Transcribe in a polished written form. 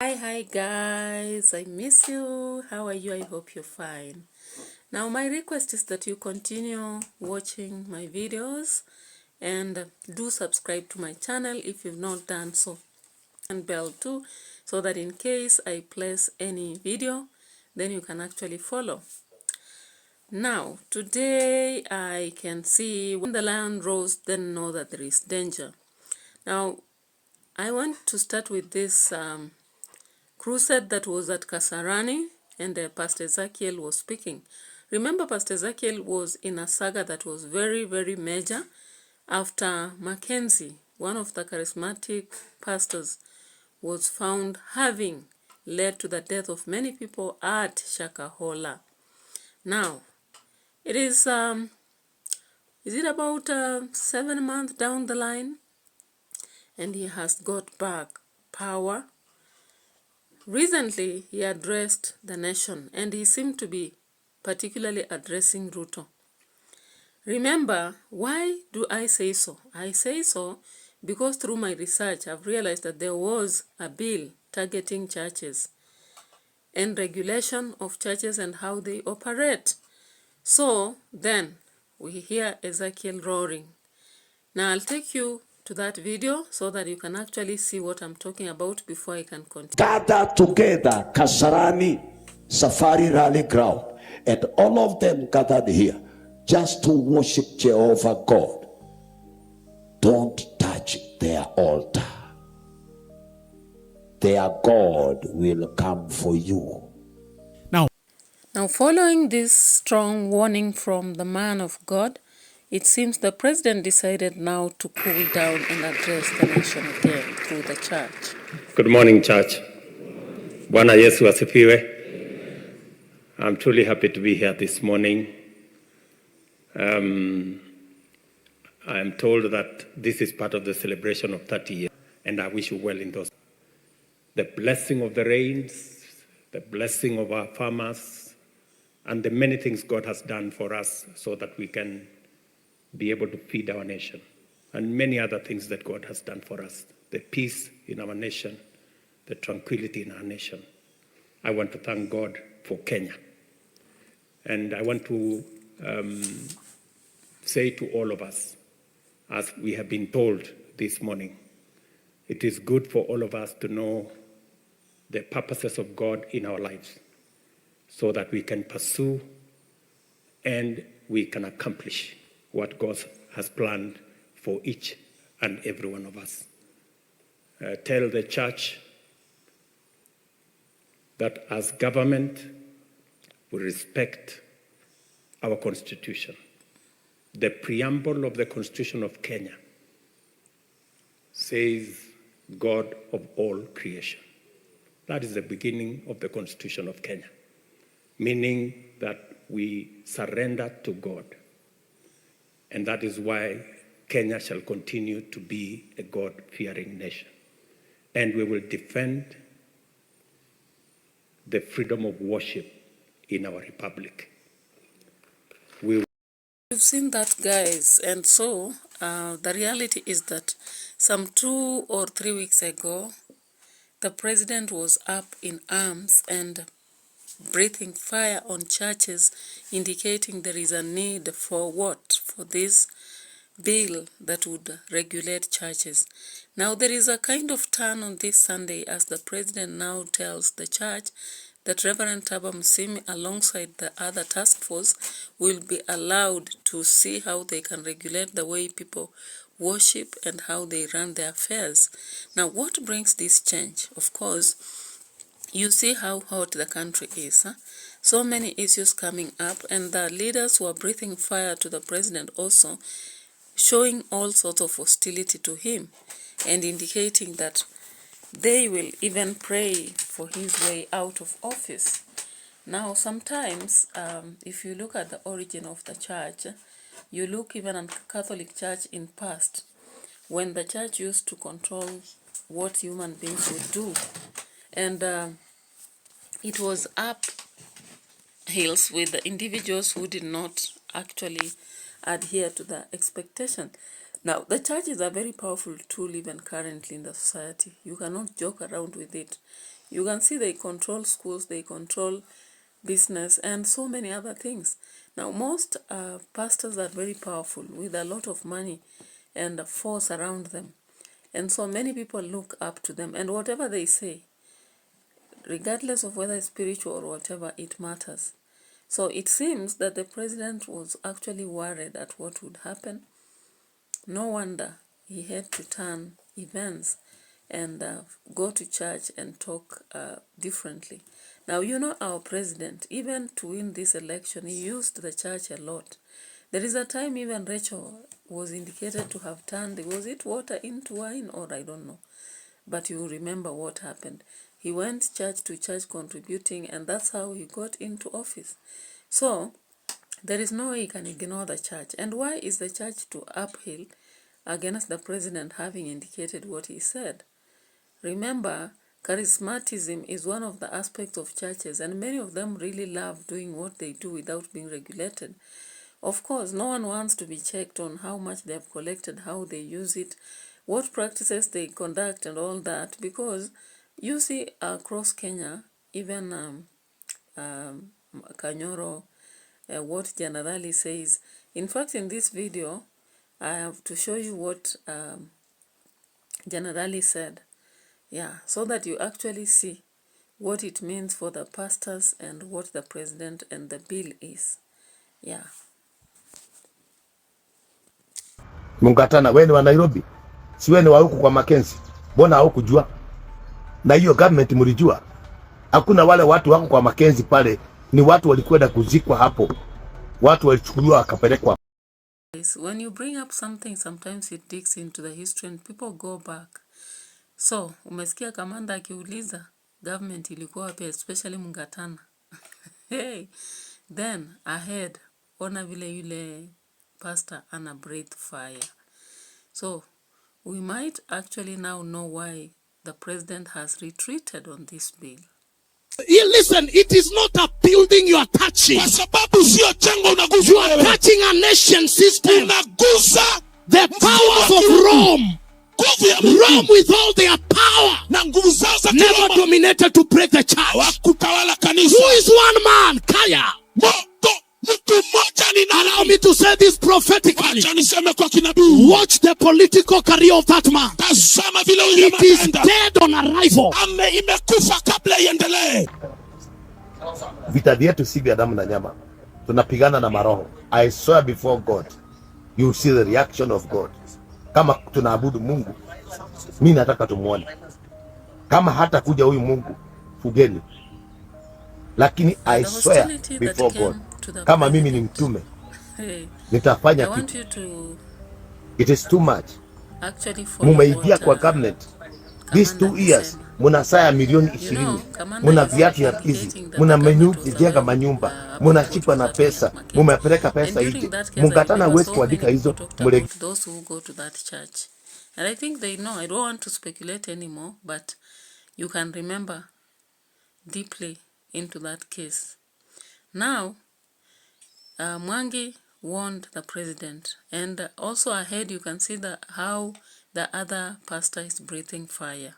Hi guys, I miss you. How are you? I hope you're fine. Now my request is that you continue watching my videos and do subscribe to my channel if you've not done so, and bell too, so that in case I place any video, then you can actually follow. Now today I can see when the lion roars, then know that there is danger. Now I want to start with this crusade that was at Kasarani, and Pastor Ezekiel was speaking. Remember, Pastor Ezekiel was in a saga that was very, very major after Mackenzie, one of the charismatic pastors, was found having led to the death of many people at Shakahola. Now, it is it about 7 months down the line? And he has got back power. Recently, he addressed the nation, and he seemed to be particularly addressing Ruto. Remember, why do I say so? I say so because through my research, I've realized that there was a bill targeting churches and regulation of churches and how they operate. So then, we hear Ezekiel roaring. Now, I'll take you to that video so that you can actually see what I'm talking about before I can continue. Gather together, Kasarani Safari Rally Ground, and all of them gathered here just to worship Jehovah God. Don't touch their altar. Their God will come for you. Now, following this strong warning from the man of God, it seems the president decided now to cool down and address the nation again through the church. Good morning, church. Bwana Yesu asifiwe. I'm truly happy to be here this morning. I am told that this is part of the celebration of 30 years, and I wish you well in those. The blessing of the rains, the blessing of our farmers, and the many things God has done for us so that we can be able to feed our nation, and many other things that God has done for us. The peace in our nation, the tranquility in our nation. I want to thank God for Kenya. And I want to say to all of us, as we have been told this morning, it is good for all of us to know the purposes of God in our lives so that we can pursue and we can accomplish what God has planned for each and every one of us. Tell the church that as government, we respect our constitution. The preamble of the Constitution of Kenya says God of all creation. That is the beginning of the Constitution of Kenya, meaning that we surrender to God. And that is why Kenya shall continue to be a God-fearing nation. And we will defend the freedom of worship in our republic. You've seen that, guys, and so the reality is that some 2 or 3 weeks ago, the president was up in arms and breathing fire on churches, indicating there is a need for what? For this bill that would regulate churches. Now there is a kind of turn on this Sunday as the president now tells the church that Reverend Taba Musimi alongside the other task force will be allowed to see how they can regulate the way people worship and how they run their affairs. Now what brings this change? Of course, you see how hot the country is. So many issues coming up, and the leaders were breathing fire to the president also, showing all sorts of hostility to him and indicating that they will even pray for his way out of office. Now, sometimes, if you look at the origin of the church, you look even at Catholic Church in past, when the church used to control what human beings would do. And it was up hills with the individuals who did not actually adhere to the expectation. Now, the churches are very powerful tool even currently in the society. You cannot joke around with it. You can see they control schools, they control business, and so many other things. Now, most pastors are very powerful with a lot of money and force around them. And so many people look up to them. And whatever they say, regardless of whether it's spiritual or whatever, it matters. So it seems that the president was actually worried at what would happen. No wonder he had to turn events and go to church and talk differently. Now, you know, our president, even to win this election, he used the church a lot. There is a time even Rachel was indicated to have turned, was it water into wine, or I don't know. But you remember what happened. He went church to church contributing, and that's how he got into office. So, there is no way you can ignore the church. And why is the church to uphill against the president having indicated what he said? Remember, charismatism is one of the aspects of churches, and many of them really love doing what they do without being regulated. Of course, no one wants to be checked on how much they have collected, how they use it, what practices they conduct and all that, because you see across Kenya, even Kanyoro, what Generali says. In fact, in this video, I have to show you what Generali said. Yeah, so that you actually see what it means for the pastors and what the president and the bill is. Yeah. Mungatana, wewe ni wa Nairobi, si wewe ni wa huku kwa Mackenzie, mbona haukujua? Na hiyo government mlijua? Hakuna wale watu wako kwa Mackenzie pale, ni watu walikwenda kuzikwa hapo, watu walichukuliwa wakapelekwa. When you bring up something, sometimes it digs into the history and people go back. So, umesikia kamanda akiuliza government ilikuwa wapi, especially Mungatana. Hey, then ahead, ona vile yule pastor ana breathe fire. So, we might actually now know why the president has retreated on this bill. Listen, it is not a building you are touching. Kwa sababu sio jengo unagusa. You are touching a nation system. Unagusa the powers of Rome. Rome with all their power never dominated to break the church. Who is one man? Kaya. Allow me to say this prophetically. Watch the political career of that man. It is dead on arrival. Vita vyetu si vya damu na nyama, tunapigana na maroho. I swear before God, you see the reaction of God. Kama tunaabudu Mungu, mimi nataka tumuone. Kama hata kuja huyu Mungu, fugeni. Lakini I swear before God, kama mimi ni mtume, nitafanya kitu. It is too much. Mumeingia kwa cabinet these 2 years, muna saa milioni 20, muna viatu ya hizi, muna menu jenga manyumba, muna chipwa na pesa, mumepeleka pesa hizi. Mungatana uwezi kuandika hizo mule. Those who go to that church. And I think they know. I don't want to speculate anymore, but you can remember deeply into that case. Now, Mwangi warned the president, and also ahead you can see how the other pastor is breathing fire.